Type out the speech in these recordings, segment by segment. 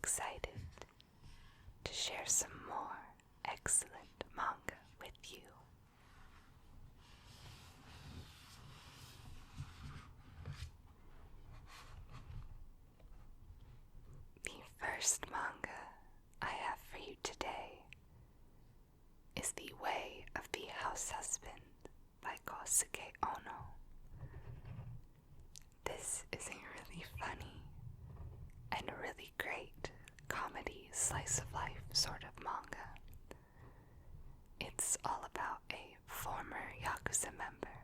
excited to share some more excellent manga with you. The first manga I have for you today is The Way of the House Husband by Kosuke Ono. This is a really funny and really great comedy slice of life sort of manga. It's all about a former Yakuza member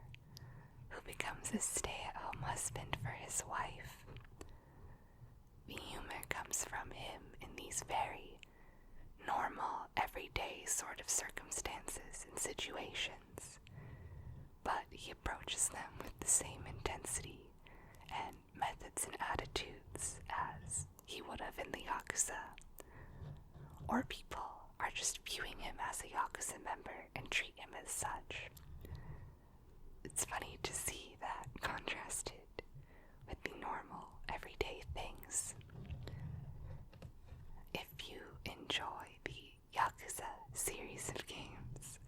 who becomes a stay-at-home husband for his wife. The humor comes from him in these very normal, everyday sort of circumstances and situations, but he approaches them with the same intensity and methods and attitudes as he would have in the Yakuza, or people are just viewing him as a Yakuza member and treat him as such. It's funny to see that contrasted with the normal, everyday things. If you enjoy the Yakuza series of games,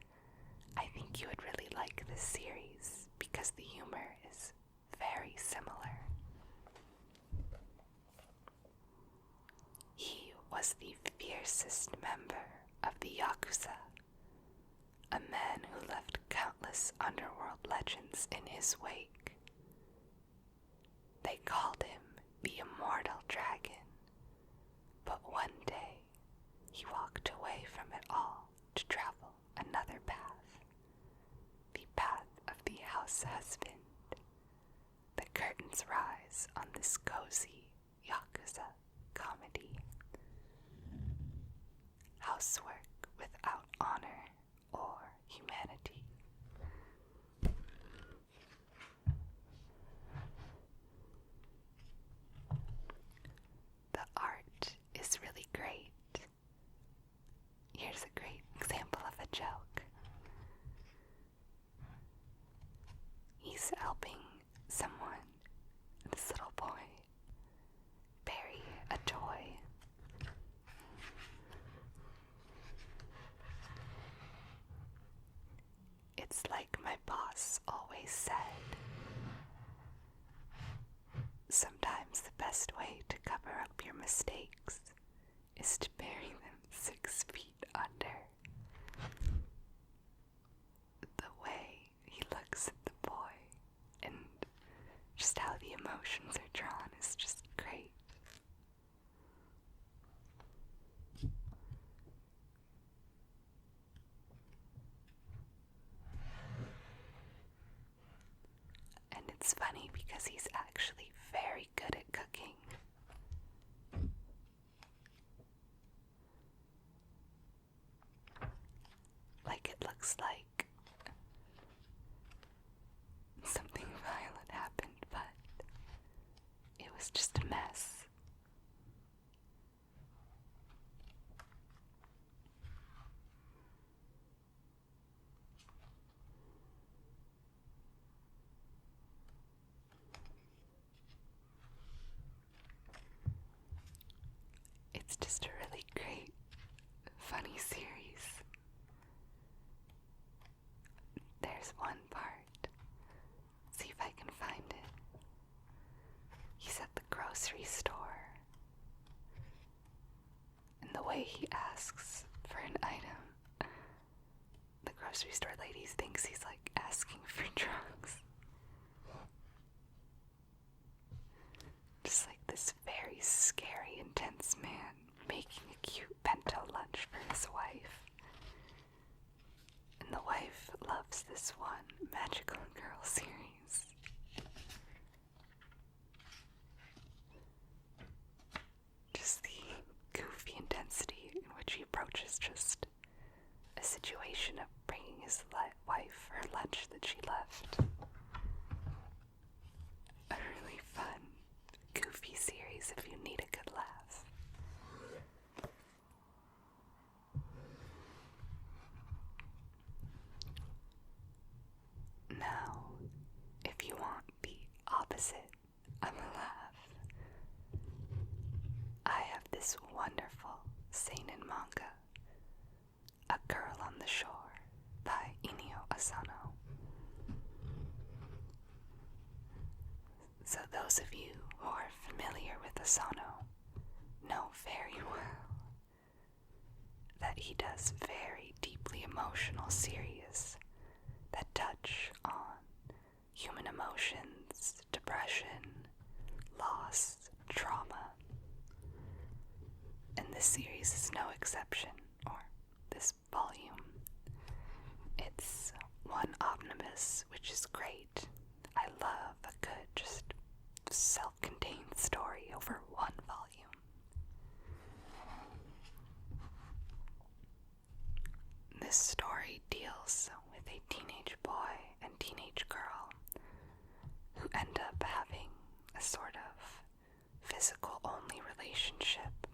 I think you would really like this series because the humor is very similar. He was the fiercest member of the Yakuza, a man who left countless underworld legends in his wake. They called him the Immortal Dragon, but one day he walked away from it all to travel another path, the path of the house husband. The curtains rise on this cozy Yakuza comedy. Housework without honor or humanity. The art is really great. Here's a great example of a joke. He's helping someone, this little boy, bury a toy. It's like my boss always said. Sometimes the best way to cover up your mistakes is to bury them 6 feet under. The way he looks at the boy and just how the emotions are drawn is just great. And it's funny because he's actually very good at cooking. Like it looks like something violent happened, but it was just a mess. It's just a really great, funny series. There's one part, see if I can find it. He's at the grocery store, and the way he asks for an item, the grocery store lady thinks he's like asking for drugs. Just like this very scary, intense man making a cute bento lunch for his wife. And the wife loves this one Magical Girl series. Just the goofy intensity in which he approaches just a situation of bringing his wife her lunch that she left. A really fun, goofy series if you need a good laugh. Now, seinen manga, A Girl on the Shore by Inio Asano. So those of you who are familiar with Asano know very well that he does very deeply emotional series that touch on human emotions, depression, loss, trauma. And this series is no exception, or this volume. It's one omnibus, which is great. I love a good, just self-contained story over one volume. This story deals with a teenage boy and teenage girl who end up having a sort of physical-only relationship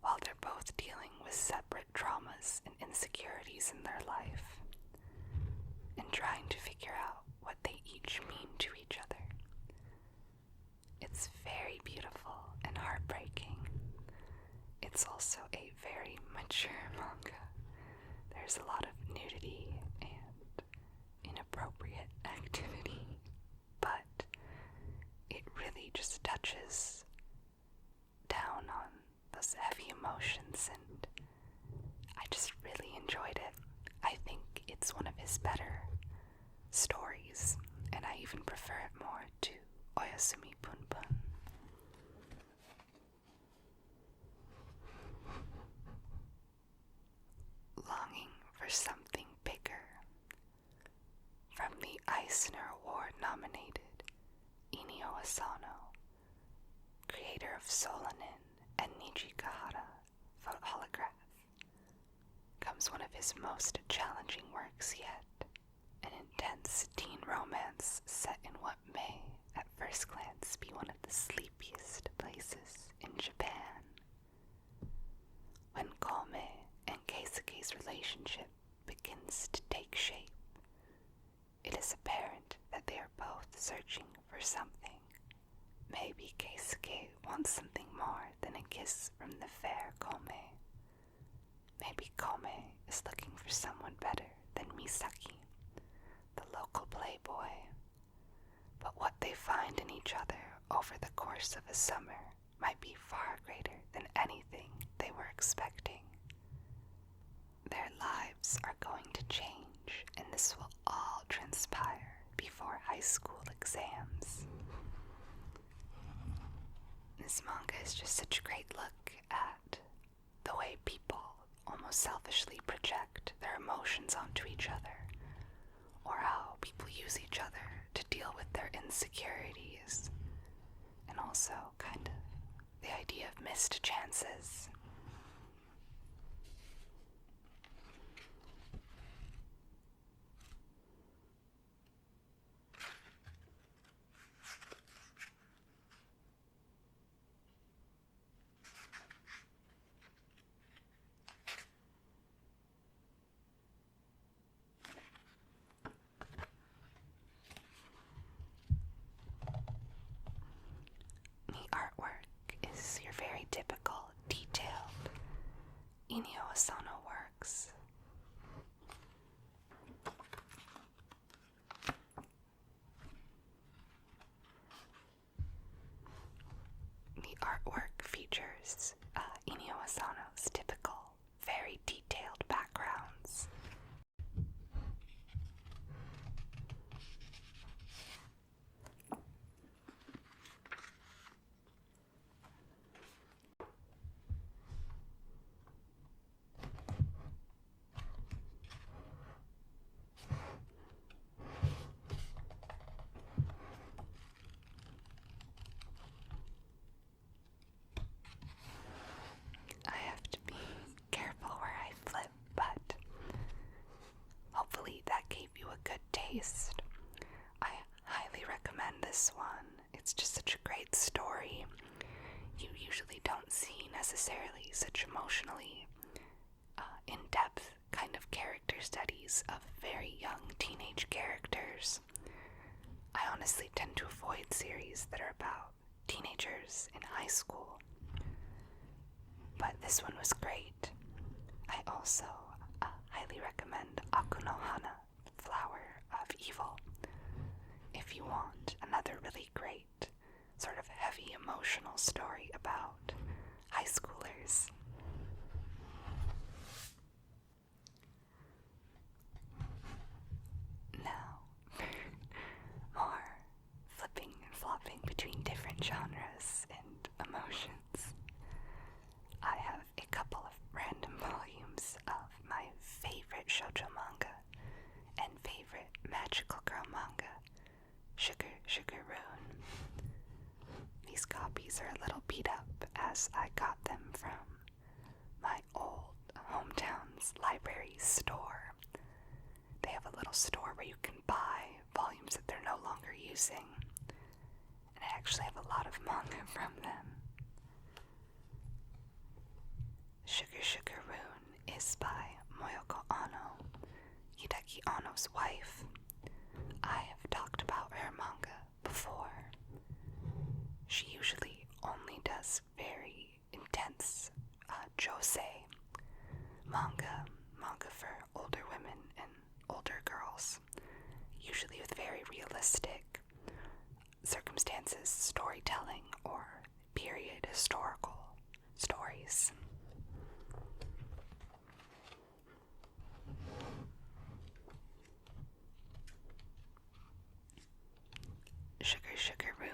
while they're both dealing with separate traumas and insecurities in their life and trying to figure out what they each mean to each other. It's very beautiful and heartbreaking. It's also a very mature manga. There's a lot of nudity and inappropriate activity, but it really just touches down on those heavy emotions, and I just really enjoyed it. I think it's one of his better stories, and I even prefer it more to Oyasumi Punpun. Longing for Something Bigger, from the Eisner Award-nominated Inio Asano, creator of Solanin and Nijikahara Holograph, comes one of his most challenging works yet, an intense teen romance set in what may, at first glance, be one of the sleepiest places in Japan. When Kome and Keisuke's relationship begins to take shape, it is apparent that they are both searching for something. Maybe Keisuke wants something more than a kiss from the fair Kome. Maybe Kome is looking for someone better than Misaki, the local playboy. But what they find in each other over the course of a summer might be far greater than anything they were expecting. Their lives are going to change, and this will all transpire before high school exams. This manga is just such a great look at the way people almost selfishly project their emotions onto each other, or how people use each other to deal with their insecurities, and also kind of the idea of missed chances. The artwork is your very typical, detailed Inio Asano works. The artwork features Inio Asano's typical, very detailed backgrounds. I have to be careful where I flip, but hopefully that gave you a good taste. I highly recommend this one. It's just such a great story. You usually don't see necessarily such emotionally in-depth kind of character studies of very young teenage characters. I honestly tend to avoid series that are about teenagers in high school. But this this one was great. I also highly recommend Akunohana, Flower of Evil, if you want another really great, sort of heavy emotional story about high schoolers. Now, more flipping and flopping between different genres and emotions, I have a couple of random volumes of my favorite shoujo manga and favorite magical girl manga, Sugar Sugar Rune. These copies are a little beat up as I got them from my old hometown's library store. They have a little store where you can buy volumes that they're no longer using, and I actually have a lot of manga from them. Sugar Sugar Rune is by Moyoko Ano, Hideki Anno's wife. I have talked about her manga before. She usually only does very intense josei manga for older women and older girls, usually with very realistic circumstances, storytelling, or period historical stories. Sugar Sugar Rune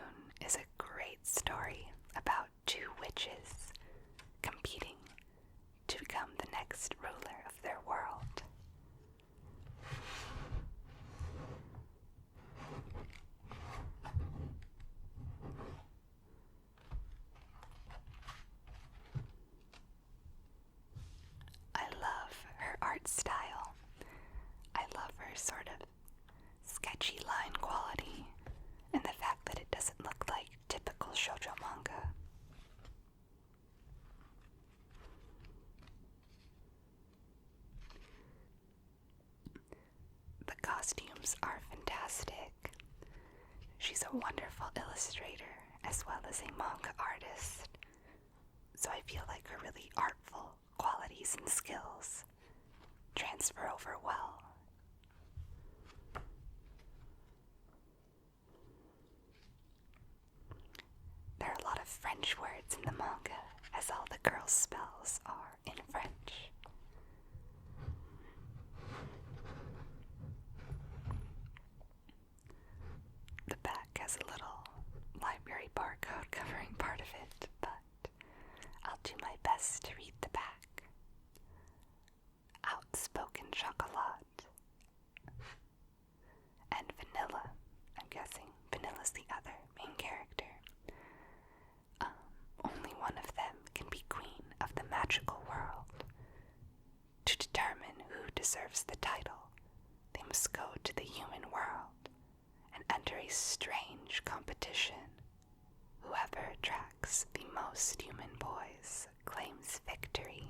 is a great story about two witches competing to become the next ruler of their world. I love her art style. I love her sort of sketchy line quality and the fact that it doesn't look like typical shoujo manga. The costumes are fantastic. She's a wonderful illustrator as well as a manga artist, so I feel like her really artful qualities and skills transfer over well. There are a lot of French words in the manga, as all the girls' spells are in French. The back has a little library barcode covering part of it, but I'll do my best to read the back. Outspoken chocolate and vanilla. I'm guessing vanilla's the other main character. Only one of them can be queen of the magical world. To determine who deserves the title, they must go to the human world and enter a strange competition. Whoever attracts the most human boys claims victory.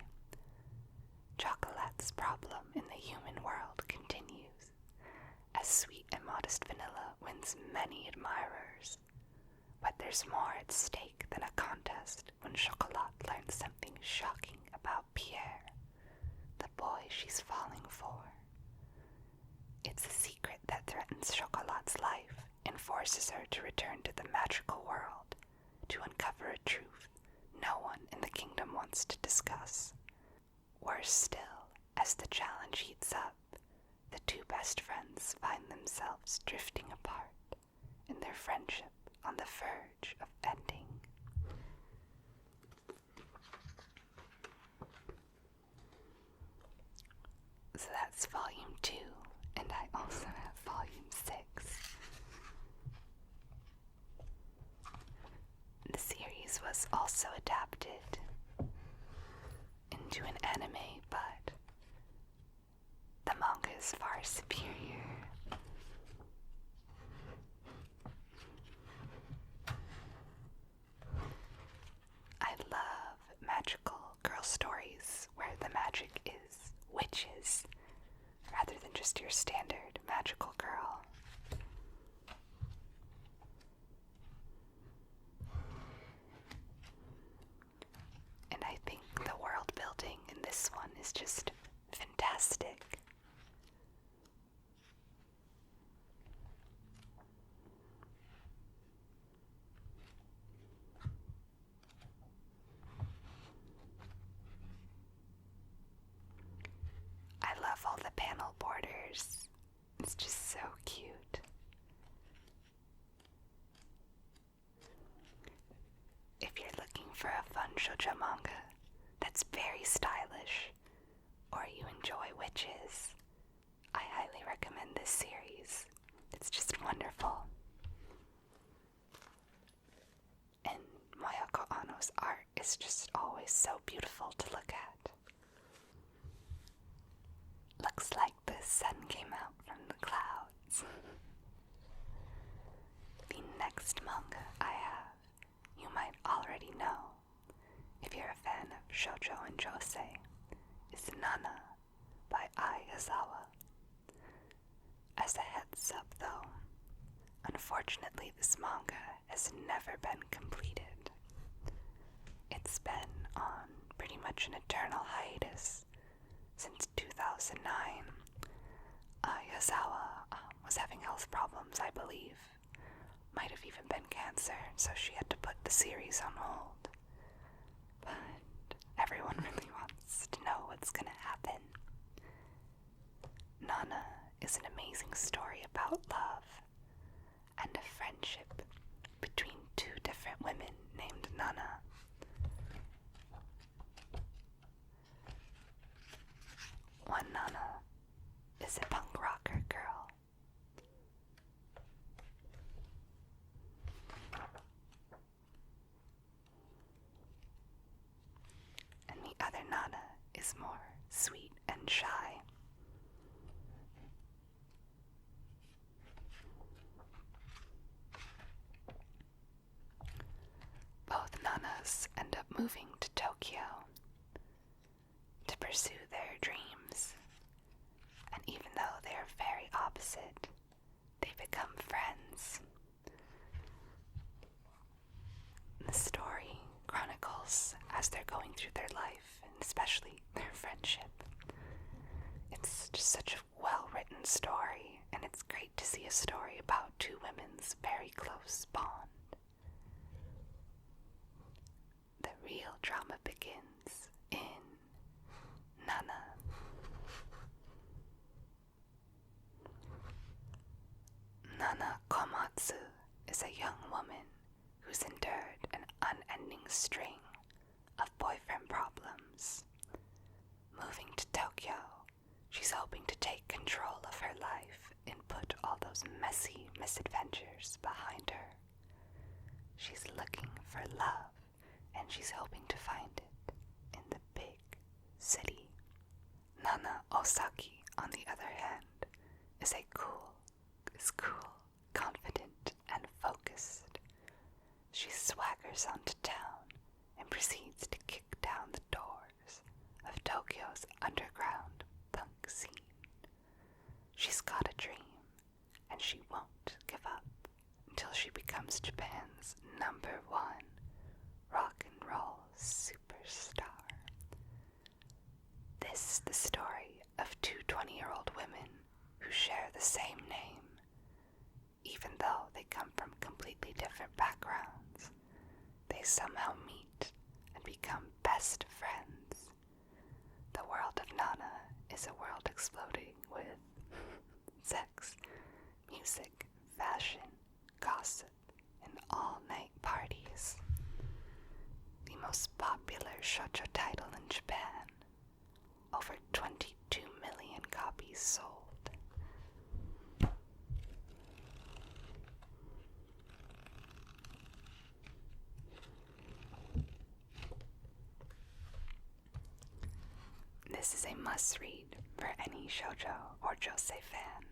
Chocolate's problem in the human world continues, as sweet and modest vanilla wins many admirers. But there's more at stake than a contest when Chocolat learns something shocking about Pierre, the boy she's falling for. It's a secret that threatens Chocolat's life and forces her to return to the magical world to uncover a truth no one in the kingdom wants to discuss. Worse still, as the challenge heats up, the two best friends find themselves drifting apart in their friendship on the verge of ending. So that's volume 2, and I also have volume 6. The series was also adapted into an anime, but the manga is far superior. I love magical girl stories where the magic is witches rather than just your standard magical girl. And I think the world is just fantastic. I love all the panel borders. It's just so cute. If you're looking for a fun shoujo manga that's very stylish, or you enjoy witches, I highly recommend this series. It's just wonderful. And Mayako Anno's art is just always so beautiful to look at. Looks like the sun came out from the clouds. The next manga I have, you might already know, if you're a fan of shoujo and josei, is Nana by Ai Yazawa. As a heads up though, unfortunately this manga has never been completed. It's been on pretty much an eternal hiatus since 2009. Yazawa was having health problems, I believe. Might have even been cancer, so she had to put the series on hold. But everyone really wants to know what's gonna happen. Nana is an amazing story about love and a friendship between two different women named Nana. One Nana is a punk rocker girl. And the other Nana is more sweet and shy. Both Nanas end up moving to Tokyo to pursue their dreams, and even though they are very opposite, they become friends. The story chronicles as they're going through their life, and especially their friendship. It's just such a well-written story, and it's great to see a story about two women's very close bond. The real drama begins in Nana. Nana Komatsu is a young woman who's endured an unending string of boyfriend problems. Moving to Tokyo, she's hoping to take control of her life and put all those messy misadventures behind her. She's looking for love, and she's hoping to find it in the big city. Nana Osaki, on the other hand, is cool, confident, and focused. She swaggers onto town and proceeds to kick down the doors of Tokyo's underground punk scene. She's got a dream, and she won't give up until she becomes Japan's #1 rock and roll superstar. This is the story of two 20-year-old women who share the same name. Even though they come from completely different backgrounds, they somehow meet and become best friends. The world of Nana is a world exploding with sex, music, fashion, gossip, and all-night parties. The most popular shoujo title in Japan. Over 22 million copies sold. This is a must-read for any shoujo or josei fan.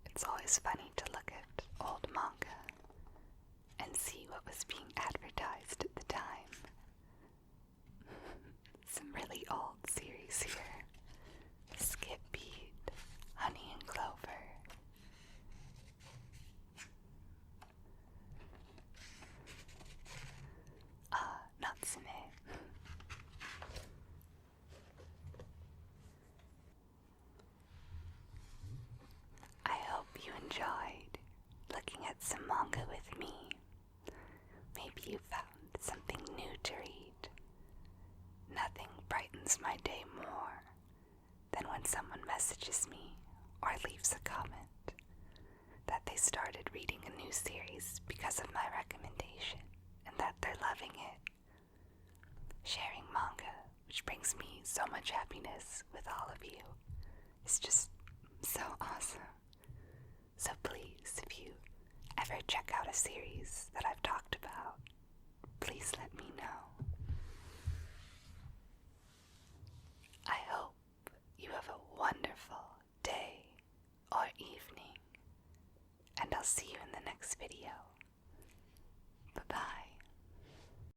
It's always funny to look at old manga and see what was being advertised at the time. Some really old series here. Skip Beat, Honey and Clover. brightens my day more than when someone messages me or leaves a comment that they started reading a new series because of my recommendation and that they're loving it. Sharing manga, which brings me so much happiness with all of you, is just so awesome. So please, if you ever check out a series that I've talked about, please let me know. I hope you have a wonderful day or evening, and I'll see you in the next video. Bye-bye.